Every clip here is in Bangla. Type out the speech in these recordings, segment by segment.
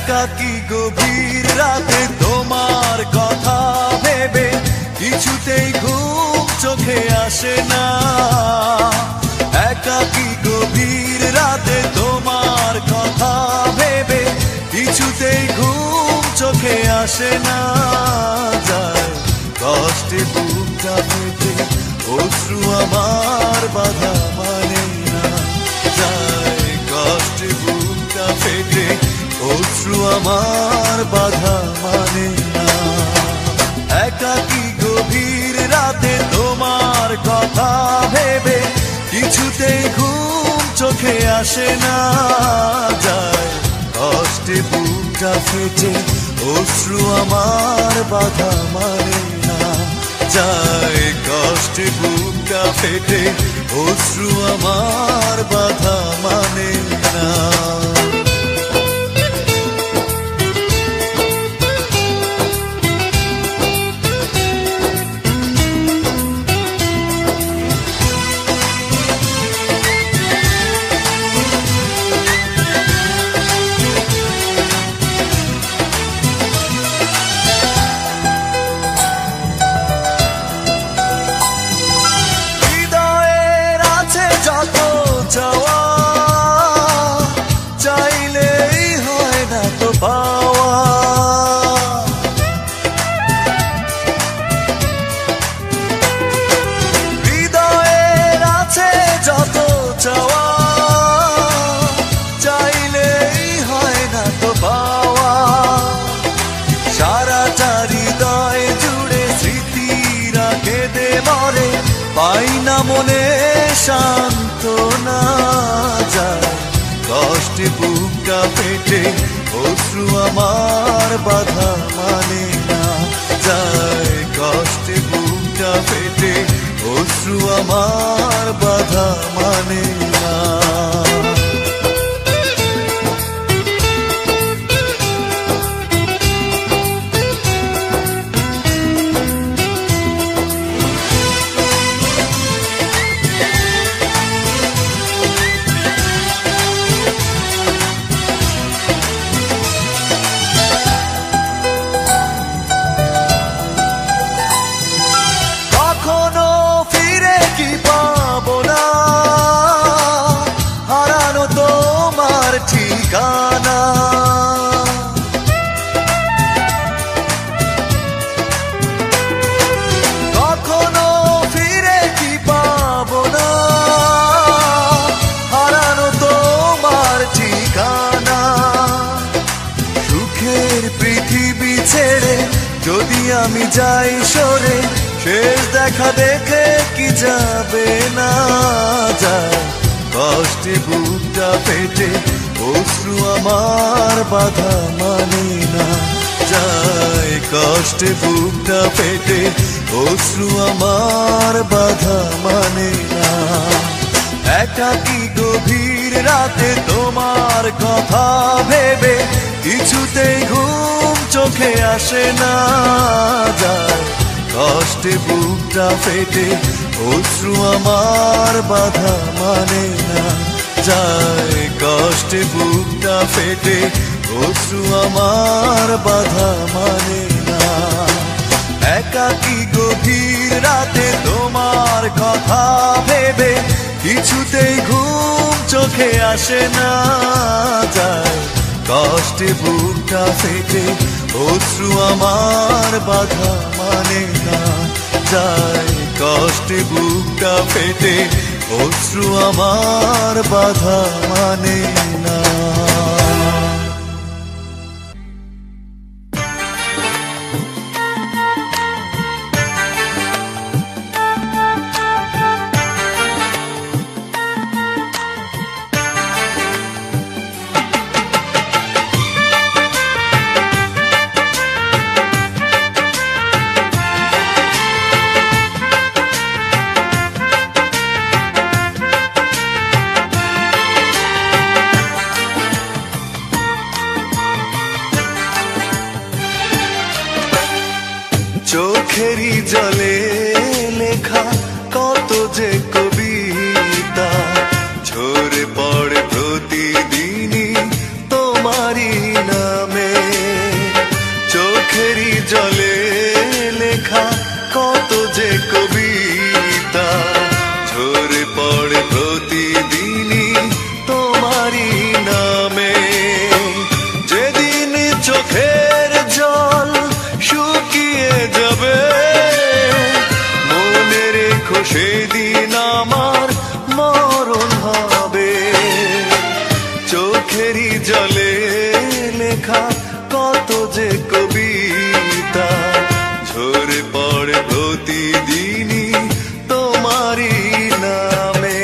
একাকী গভীর রাতে তোমার কথা ভেবে কিছুতেই ঘুম চোখে আসে না। একাকী গভীর রাতে তোমার কথা ভেবে কিছুতেই ঘুম চোখে আসে না। যায় কষ্টে বুকটা ফেটে অশ্রু আমার বাধা মানে না। যায় কষ্টে বুকটা ফেটে অশ্রু আমার বাধা মানে না। একাকী গভীর রাতে তোমার কথা ভেবে কিছুতেই ঘুম চোখে আসে না। যায় কষ্টে বুকটা ফেটে অশ্রু আমার বাধা মানে না। যায় কষ্টে বুকটা ফেটে অশ্রু আমার বাধা মানে না। পাই না মনে সান্ত্বনা। যায় কষ্টে বুকটা ফেটে অশ্রু আমার বাধা মানে না। যায় কষ্টে বুকটা ফেটে অশ্রু আমার বাধা মানে না। ঠিকানা কখনো ফিরে কি পাবো না, হারানো তোমার ঠিকানা। সুখের পৃথিবী ছেড়ে যদি আমি যাই সরে, শেষ দেখা দেখে কি যাবে না। যায় কষ্টে বুকটা ফেটে অশ্রু আমার বাধা মানে না। যায় কষ্টে বুকটা ফেটে অশ্রু আমার বাধা মানে না। একাকী গভীর রাতে তোমার কথা ভেবে কিছুতেই ঘুম চোখে আসে না। যায় কষ্টে বুকটা ফেটে অশ্রু আমার বাধা মানে না। যায় কষ্টে বুকটা ফেটে অশ্রু আমার বাধা মানে না। একাকী গভীর রাতে তোমার কথা ভেবে কিছুতেই ঘুম চোখে আসে না। যায় কষ্টে বুকটা ফেটে অশ্রু আমার বাধা মানে না। যায় কষ্টে বুকটা ফেটে অশ্রু আমার বাধা মানে না। আমার মরণ হবে। চোখেরই জলে লেখা কত যে কবিতা ঝরে পড়ে প্রতিদিনই তোমারই নামে।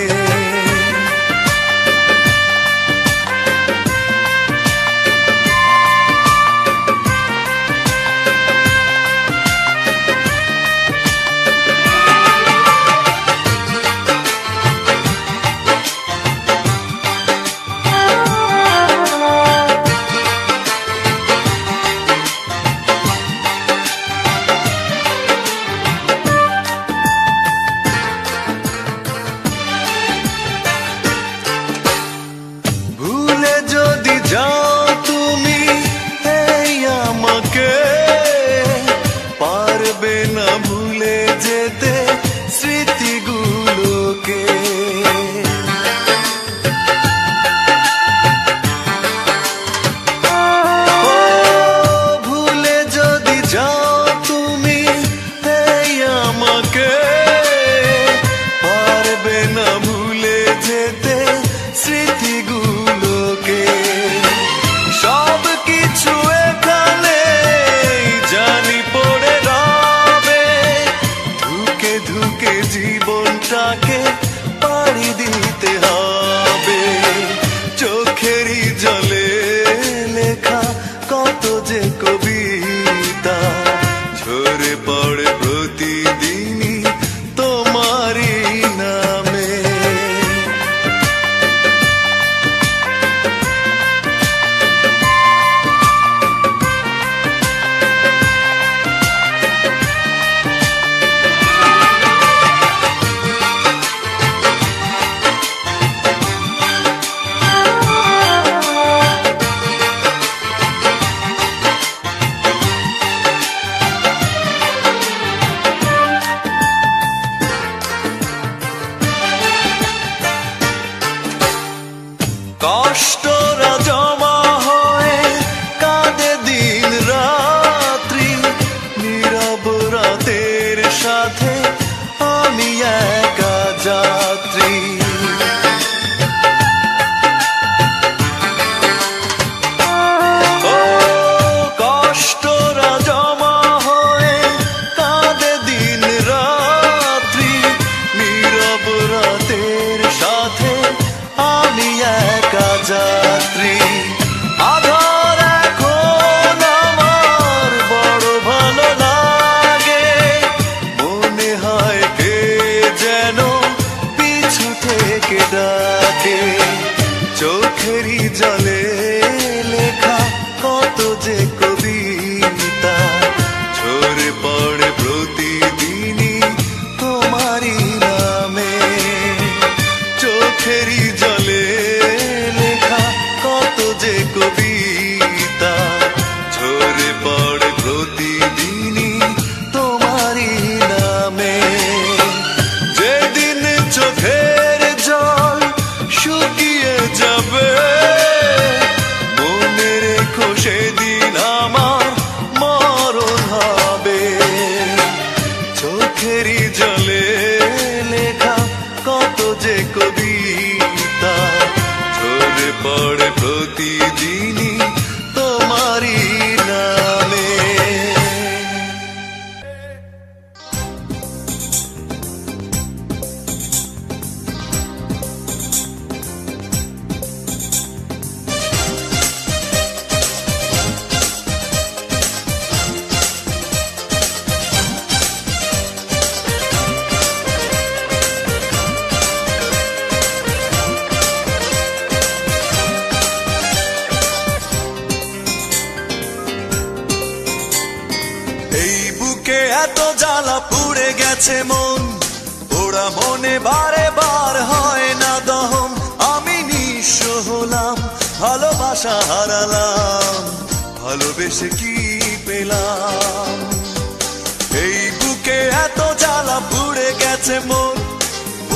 যদি যাও তুমি এই আমাকে পারবে না ভুলে যেতে স্মৃতিগুলোকে। ভুলে যদি যাও তুমি এই আমাকে পারবে না ভুলে যেতে স্মৃতিগুলো। সব কিছু এখানে জানি পড়ে রবে, ধুকে ধুকে জীবনটাকে পাড়ি দিতে হবে। চোখেরই জলে লেখা কত যে কবিতা ঝরে পড়ে প্রতিদিনই তোমারই নামে। কষ্টরা জমা হয়ে কাঁদে দিন রাত্রি, নীরব রাতের সাথে আমি একা যাত্রী। ও কষ্টরা জমা হয়ে কাঁদে দিন রাত্রি, নীরব রাতের সাথে আমি একা যাত্রী। আধার এখন আমার বড় ভালো লাগে, মনে হয় কে যেন পিছু থেকে ডাকে। চোখেরই জলে লেখা কত যে কবিতা ঝরে পড়ে প্রতিদিনই তোমারই নামে। চোখেরই জলে লেখা কত যে কবিতা ঝরে পড়ে প্রতিদিনই তোমারই নামে। যেদিন চোখের জল শুকিয়ে যাবে মনে রেখো সেদিন আমার মরণ হবে। চোখেরই জলে লেখা কত যে কবিতা ঝরে পড়ে প্রতিদিনই তোমারই নামে। এত জ্বালা পুড়ে গেছে মন, ওরা মনে বারে বার হয় না দহন। আমি নিঃস্ব হলাম, ভালোবাসা হারালাম, ভালোবেসে কি পেলাম? এই বুকে এত জ্বালা পুড়ে গেছে মন,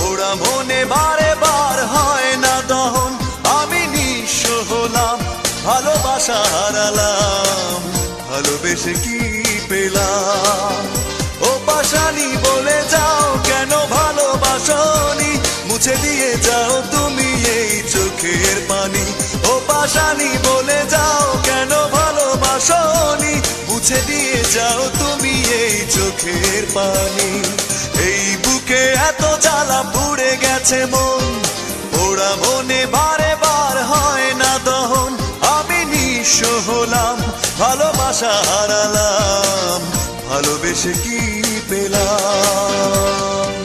ওরা মনে বারে বার হয় না দহন। আমি নিঃস্ব হলাম, ভালোবাসা হারালাম, ভালোবেসে কি পেলাম? ও পাশানি বলে যাও কেন ভালোবাসো মুছে দিয়ে যাও তুমি এই চোখের পানি। ও পাশানি বলে যাও কেন ভালোবাসোনি, মুছে দিয়ে যাও তুমি এই চোখের পানি। এই বুকে এত জ্বালা পুড়ে গেছে মন, ওরা মনে বারে বার হয় না দহন। আমি নিঃস্ব হলাম, ভালোবাসা হারালাম, ভালোবেসে কি পেলাম।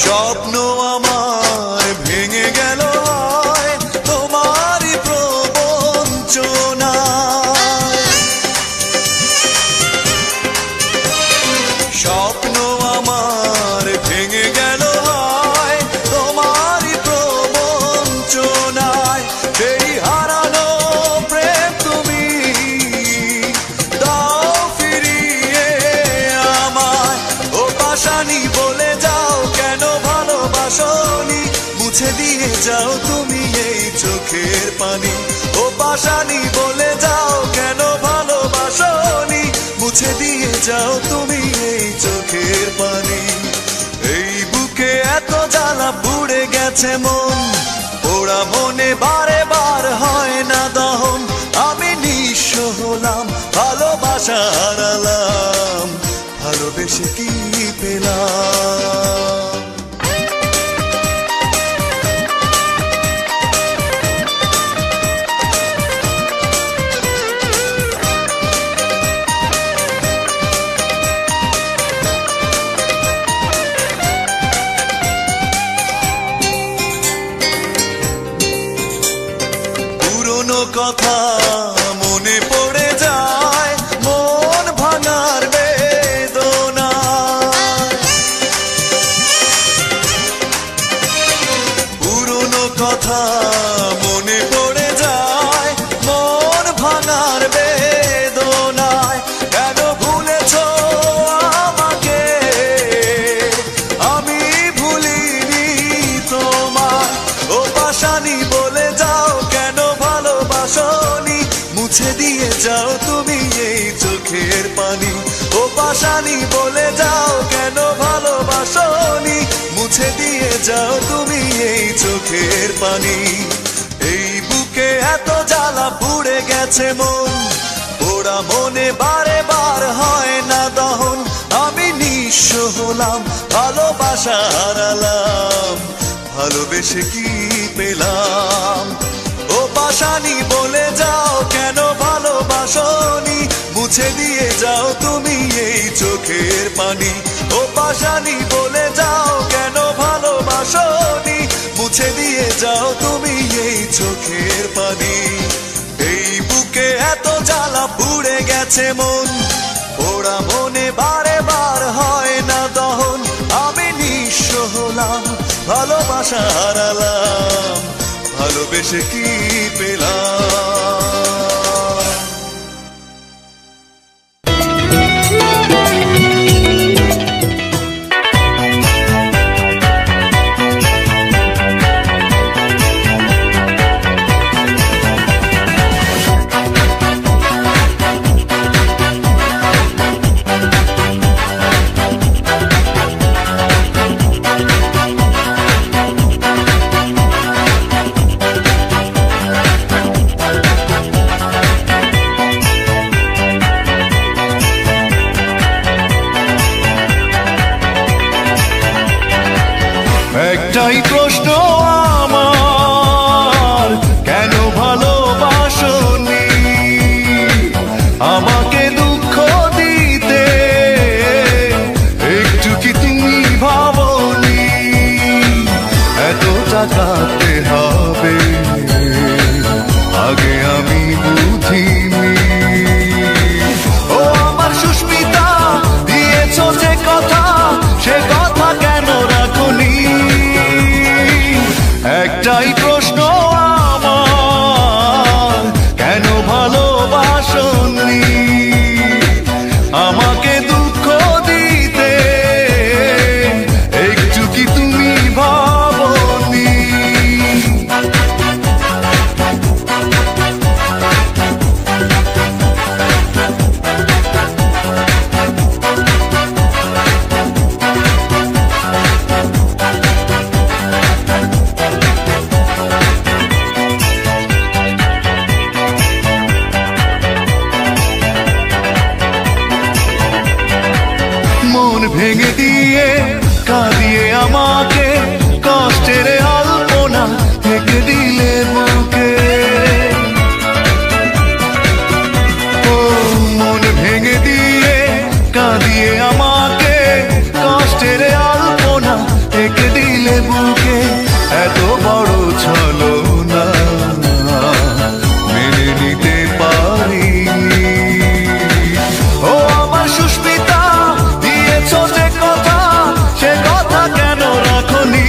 স্বপ্ন আমার ভেঙে গেল হয় তোমারই প্রবঞ্চনায়। স্বপ্ন আমার ভেঙে গেল হয় তোমারই প্রবঞ্চনায়। সেই হারানো প্রেম তুমি দাও ফিরিয়ে আমায়। ও পাশানি বলে যাও কেন ভালোবাসোনি, মুছে দিয়ে যাও তুমি এই চোখের পানি। ও পাশানি বলে যাও কেন ভালোবাসোনি, মুছে দিয়ে যাও তুমি এই চোখের পানি। এই বুকে এত জ্বালা পুড়ে গেছে মন, ওরা মনে বারে বার হয় না দহন। আমি নিঃস্ব হলাম, ভালোবাসা হারালাম, ভালোবেসে কি পেলাম। পুরনো কথা মনে পড়ে যায়, মন ভাঙার বেদনা। পুরনো কথা মনে পড়ে যায়, মন ভাঙার বেদনায়। কেন ভুলেছো আমাকে, আমি ভুলিনি তোমায়। ও পাশানি বলে যাও কেন ভালোবাসোনি, মুছে দিয়ে যাও তুমি এই চোখের পানি। ও পাশানি বলে যাও কেন ভালোবাসোনি, মুছে দিয়ে যাও তুমি এই চোখের পানি। এই বুকে এত জ্বালা পুড়ে গেছে মন, ওরা মনে বারে বার হয় না দহন। আমি নিঃস্ব হলাম, ভালোবাসা হারালাম, ভালোবেসে কি পেলাম। ও পাশানি বলে যাও কেন ভালোবাসোনি, মুছে দিয়ে যাও তুমি এই চোখের পানি। ও পাশানি বলে যাও কেন ভালোবাসোনি, মুছে দিয়ে যাও তুমি এই চোখের পানি। এই বুকে এত জ্বালা পুড়ে গেছে মন, ওরা মনে বারে বার হয় না দহন। আমি নিঃস্ব হলাম, ভালোবাসা হারালাম, ভালোবেসে কি পেলাম। মন ভেঙে দিয়ে কাঁদিয়ে আমাকে কষ্টের আলপনা থেকে দিলে বুকে। ও মন ভেঙে দিয়ে কাঁদিয়ে আমাকে কষ্টের আলপনা থেকে দিলে বুকে। এত বড় ছলনা মেনে নিতে পারি। ও আমার সুস্মিতা, দিয়েছ যে কথা সে কথা কেন রাখনি?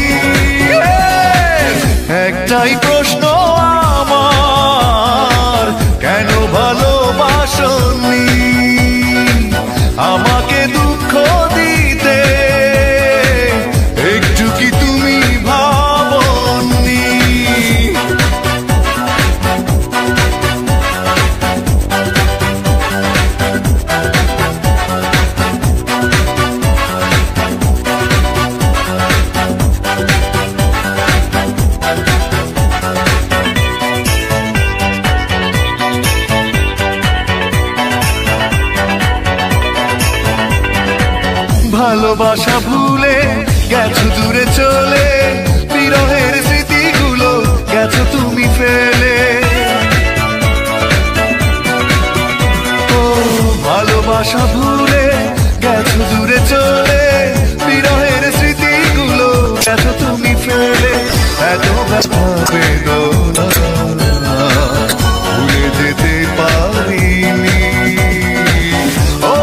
একটাই প্রশ্ন আমার, কেন ভালোবাসনি আমাকে দুঃখ দিতে? একটু কি তুমি ভাবনি? ভালোবাসা ভুলে গেছো দূরে চলে, বিরহের স্মৃতিগুলো গেছো তুমি ফেলে। ও ভালোবাসা ভুলে গেছো দূরে চলে, বিরহের স্মৃতিগুলো গেছো তুমি ফেলে। এত ব্যথা বেদনা